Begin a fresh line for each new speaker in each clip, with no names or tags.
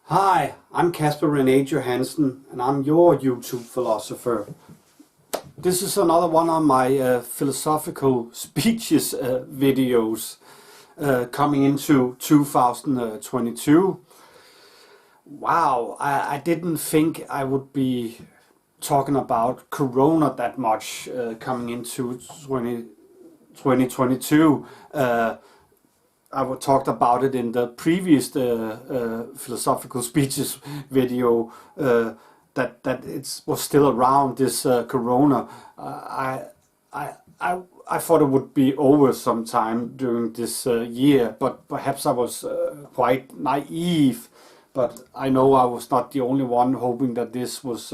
Hi, I'm Casper René Johansen and I'm your YouTube philosopher. This is another one of my philosophical speeches videos coming into 2022. Wow, I didn't think I would be talking about Corona that much coming into 2022. I talked about it in the previous philosophical speeches video that it was still around this Corona. I thought it would be over sometime during this year, but perhaps I was quite naive. But I know I was not the only one hoping that this was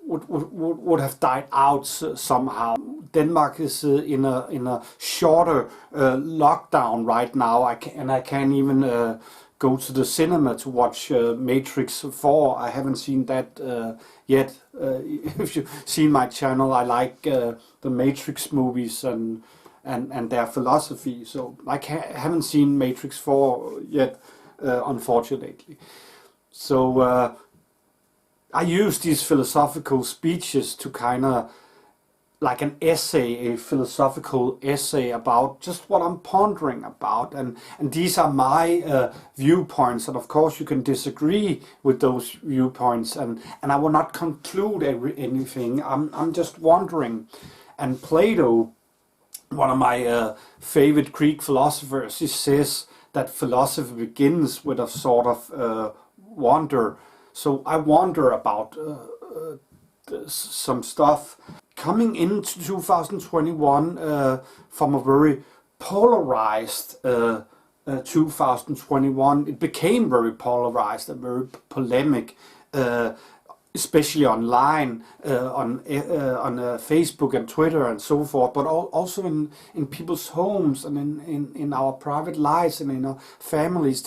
would have died out somehow. Denmark is in a shorter lockdown right now. I can't even go to the cinema to watch Matrix 4. I haven't seen that yet. If you've seen my channel, I like the Matrix movies and their philosophy. So I haven't seen Matrix 4 yet, unfortunately. So I use these philosophical speeches to kind of like an essay, a philosophical essay about just what I'm pondering about, and these are my viewpoints, and of course you can disagree with those viewpoints, and I will not conclude anything. I'm just wondering. And Plato, one of my favorite Greek philosophers, he says that philosophy begins with a sort of wonder. So I wonder about some stuff. Coming into 2021 from a very polarized 2021, it became very polarized and very polemic, especially online, on Facebook and Twitter and so forth, but also in people's homes and in our private lives and in our families.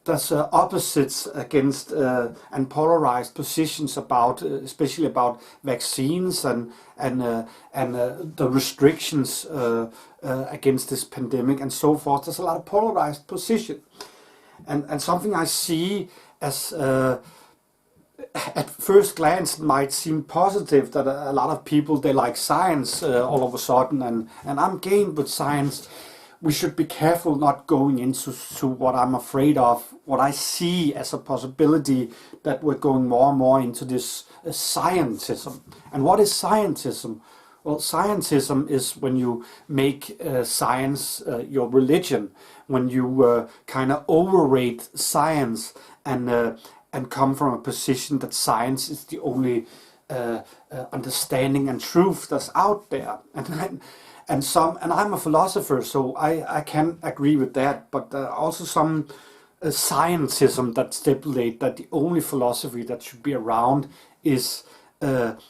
There's opposites against and polarized positions about, especially about vaccines and the restrictions against this pandemic and so forth. There's a lot of polarized position, and something I see as at first glance might seem positive, that a lot of people, they like science all of a sudden, and I'm game with science. We should be careful not going into what I'm afraid of, what I see as a possibility, that we're going more and more into this scientism. And what is scientism? Well, scientism is when you make science your religion, when you kind of overrate science and come from a position that science is the only understanding and truth that's out there. And I'm a philosopher, so I can agree with that. But also some scientism that stipulate that the only philosophy that should be around is what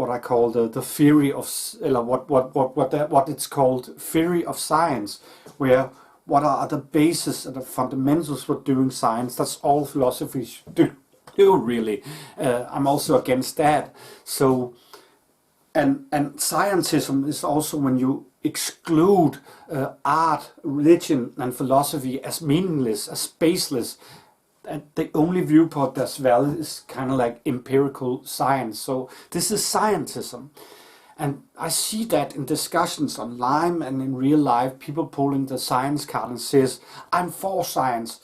I call the theory of, what it's called, theory of science, where what are the basis and the fundamentals for doing science. That's all philosophy should do really. I'm also against that. So. And scientism is also when you exclude art, religion and philosophy as meaningless, as baseless. And the only viewpoint that's valid is kind of like empirical science. So this is scientism. And I see that in discussions online and in real life, people pulling the science card and says, I'm for science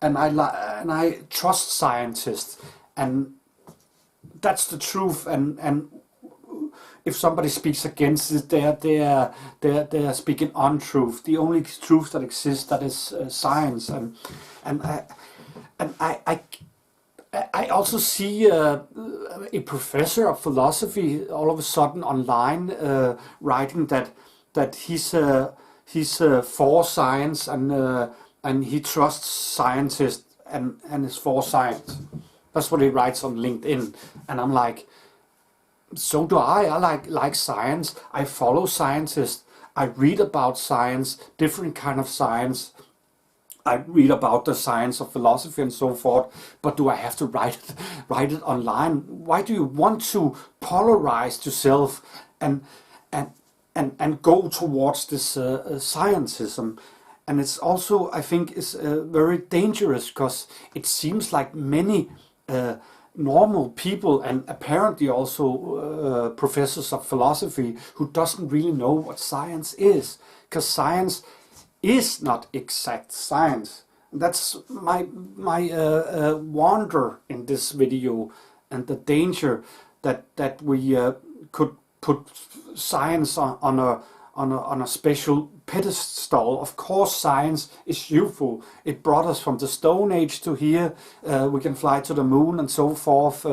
and I trust scientists, and that's the truth. And if somebody speaks against it, they are speaking untruth. The only truth that exists, that is science. And I also see a professor of philosophy all of a sudden online writing that he's for science and he trusts scientists and is for science. That's what he writes on LinkedIn, and I'm like, so do I. I like science. I follow scientists. I read about science, different kind of science. I read about the science of philosophy and so forth. But do I have to write it online? Why do you want to polarize yourself and go towards this scientism? And it's also, I think, is very dangerous, because it seems like many normal people, and apparently also professors of philosophy, who doesn't really know what science is, because science is not exact science. That's my wonder in this video, and the danger that we could put science on a special pedestal. Of course, science is useful. It brought us from the Stone Age to here. We can fly to the moon and so forth.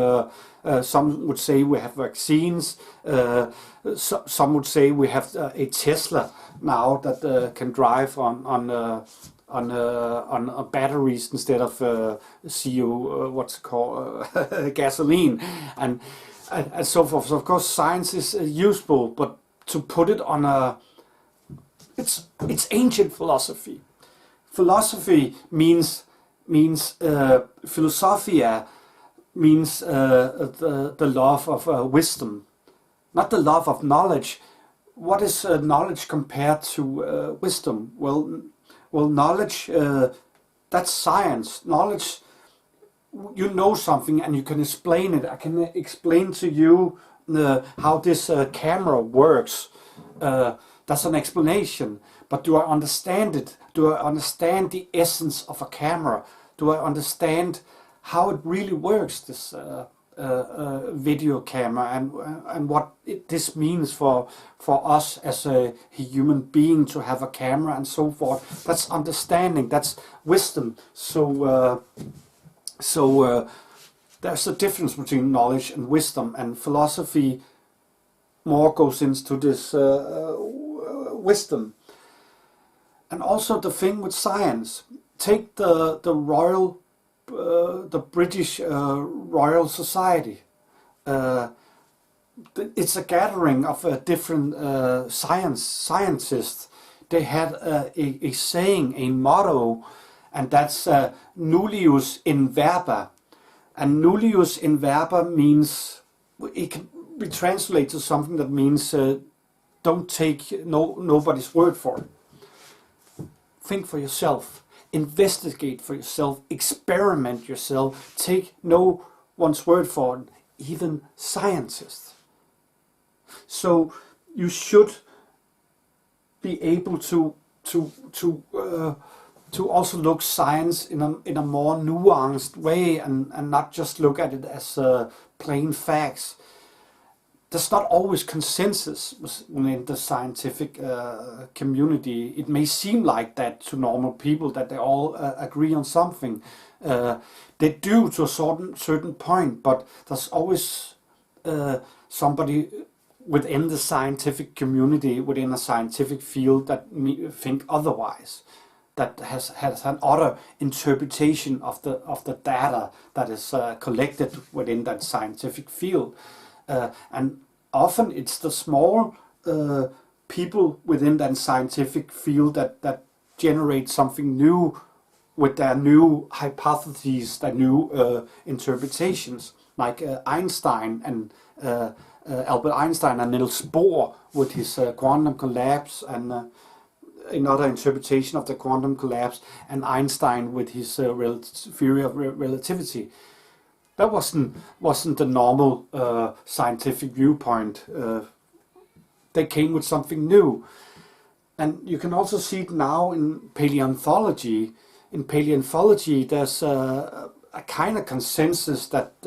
Some would say we have vaccines. Some would say we have a Tesla now that can drive on batteries instead of gasoline, and so forth. So of course, science is useful, but to put it on it's ancient philosophy. Philosophy means philosophia means the love of wisdom, not the love of knowledge. What is knowledge compared to wisdom? Well, knowledge, that's science. Knowledge, you know something and you can explain it. I can explain to you how this camera works. That's an explanation. But do I understand it? Do I understand the essence of a camera? Do I understand how it really works, this video camera, and what this means for us as a human being to have a camera and so forth? That's understanding. That's wisdom. So there's a difference between knowledge and wisdom, and philosophy more goes into this wisdom. And also the thing with science. Take the British Royal Society. It's a gathering of different scientists. They had a saying, a motto, and that's nullius in verba. And nullius in verba means, it can be translated to something that means don't take nobody's word for it. Think for yourself. Investigate for yourself. Experiment yourself. Take no one's word for it, even scientists. So you should be able to also look science in a more nuanced way, and not just look at it as plain facts. There's not always consensus within the scientific community. It may seem like that to normal people, that they all agree on something. They do to a certain point, but there's always somebody within the scientific community, within a scientific field, that think otherwise, that has an other interpretation of the data that is collected within that scientific field. And often it's the small people within that scientific field that generate something new with their new hypotheses, their new interpretations, like Einstein and Albert Einstein and Niels Bohr with his quantum collapse, and another interpretation of the quantum collapse, and Einstein with his theory of relativity. That wasn't the normal scientific viewpoint. They came with something new, and you can also see it now in paleontology. In paleontology, there's a kind of consensus that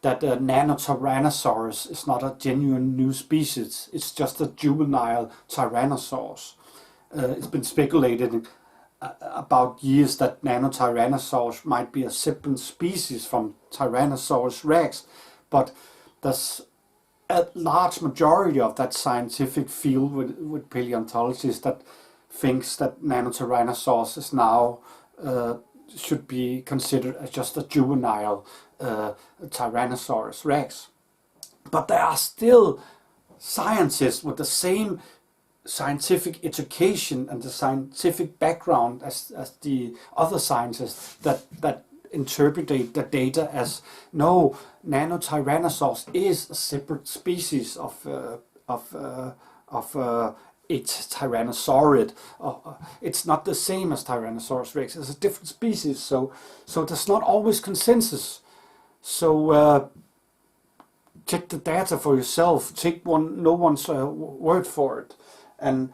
Nanotyrannosaurus is not a genuine new species. It's just a juvenile Tyrannosaurus. It's been speculated about years that Nanotyrannosaurus might be a separate species from Tyrannosaurus rex, but there's a large majority of that scientific field with paleontologists that thinks that Nanotyrannosaurus is now should be considered as just a juvenile Tyrannosaurus rex. But there are still scientists with the same scientific education and the scientific background as the other scientists that interpret the data as, no, Nanotyrannosaurus is a separate species of it's Tyrannosaurid. It's not the same as Tyrannosaurus Rex. It's a different species. So there's not always consensus. So check the data for yourself. Take no one's word for it. And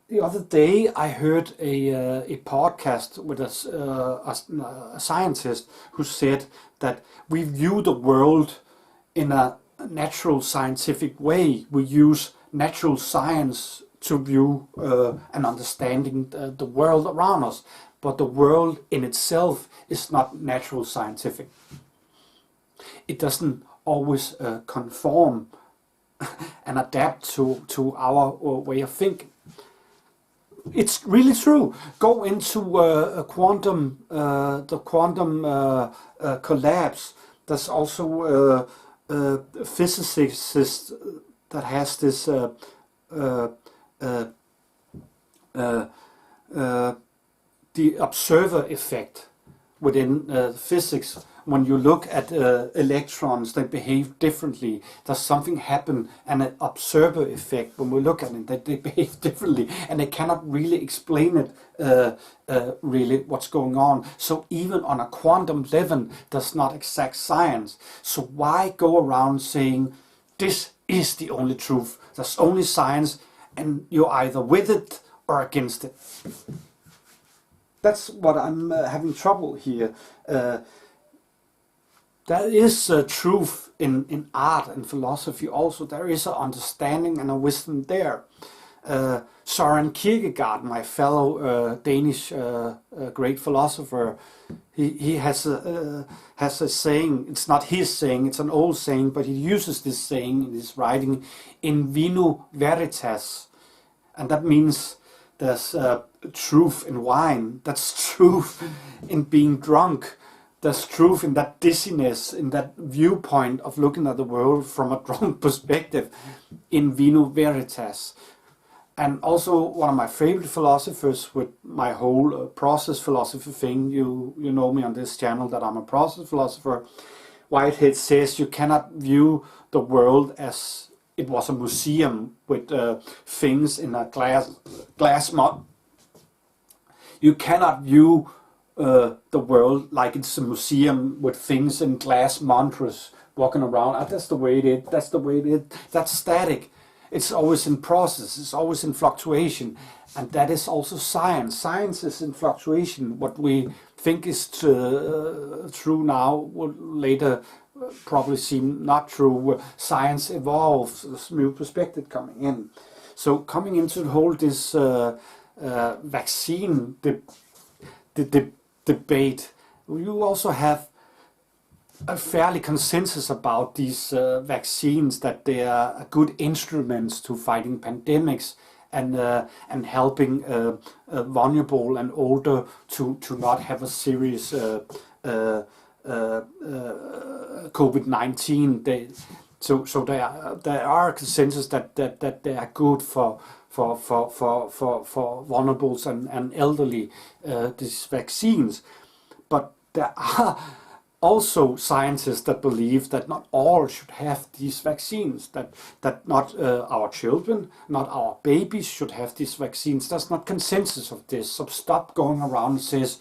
the other day I heard a podcast with a scientist who said that we view the world in a natural scientific way. We use natural science to view and understanding the world around us, but the world in itself is not natural scientific. It doesn't always conform and adapt to our way of thinking. It's really true. Go into a quantum, the quantum collapse. There's also a physicist that has this the observer effect within physics. When you look at electrons, they behave differently. Does something happen? And an observer effect. When we look at it, they behave differently, and they cannot really explain it. Really, what's going on? So even on a quantum level, that's not exact science. So why go around saying this is the only truth? There's only science, and you're either with it or against it. That's what I'm having trouble here. There is truth in art and philosophy also. There is an understanding and a wisdom there. Søren Kierkegaard, my fellow Danish great philosopher, he has a saying. It's not his saying, it's an old saying, but he uses this saying in his writing, in vino veritas. And that means there's truth in wine. That's truth in being drunk. There's truth in that dizziness, in that viewpoint of looking at the world from a drunk perspective, in vino veritas. And also one of my favorite philosophers with my whole process philosophy thing, you know me on this channel that I'm a process philosopher, Whitehead says you cannot view the world as it was a museum with things in a glass mud. You cannot view the world like it's a museum with things in glass monsters walking around. That's the way it is. That's the way it is. That's static. It's always in process. It's always in fluctuation, and that is also science. Science is in fluctuation. What we think is true now will later probably seem not true. Science evolves. There's new perspective coming in. So coming into the whole this vaccine debate, you also have a fairly consensus about these vaccines, that they are good instruments to fighting pandemics and helping vulnerable and older to not have a serious COVID-19. So there are a consensus that they are good for vulnerables and elderly, these vaccines. But there are also scientists that believe that not all should have these vaccines, that not our children, not our babies should have these vaccines. There's not consensus of this. So stop going around and says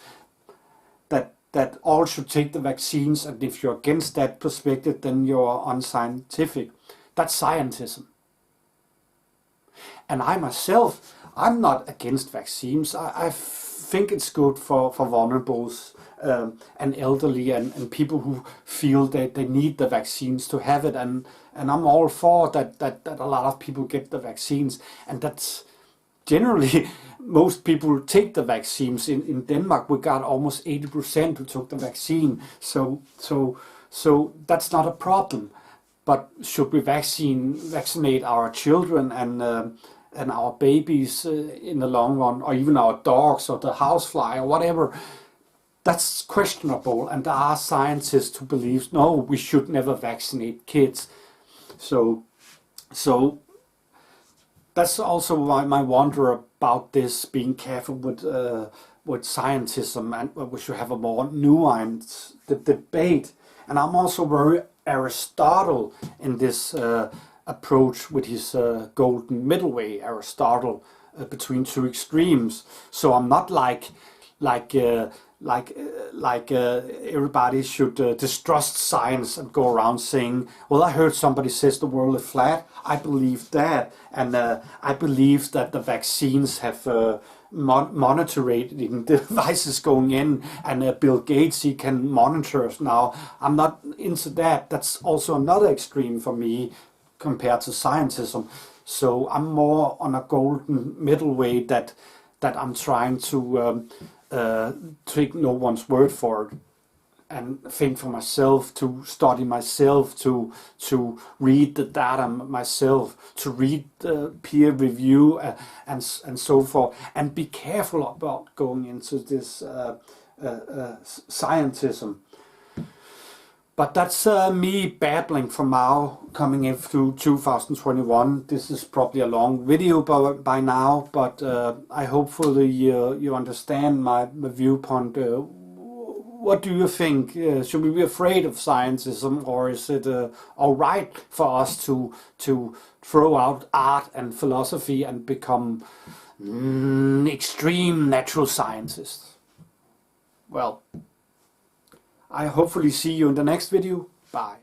that all should take the vaccines, and if you're against that perspective, then you're unscientific. That's scientism. And I myself, I'm not against vaccines. I think it's good for vulnerables and elderly and people who feel that they need the vaccines to have it. And I'm all for that a lot of people get the vaccines. And that's generally, most people take the vaccines. In Denmark, we got almost 80% who took the vaccine. So that's not a problem. But should we vaccinate our children and our babies in the long run, or even our dogs or the housefly or whatever? That's questionable, and there are scientists who believe no, we should never vaccinate kids. So that's also my wonder about this, being careful with scientism, and we should have a more nuanced debate. And I'm also very Aristotle in this approach with his golden middle way, Aristotle, between two extremes. So I'm not like everybody should distrust science and go around saying, well, I heard somebody says the world is flat, I believe that, and I believe that the vaccines have monitoring devices going in, and Bill Gates, he can monitor us now. I'm not into that. That's also another extreme for me compared to scientism. So I'm more on a golden middle way that I'm trying to take no one's word for it and think for myself, to study myself, to read the data myself, to read the peer review and so forth, and be careful about going into this scientism. But that's me babbling for now, coming into 2021. This is probably a long video by now, but I hopefully you understand my viewpoint. What do you think? Should we be afraid of scientism, or is it all right for us to throw out art and philosophy and become extreme natural scientists? Well, I hopefully see you in the next video. Bye.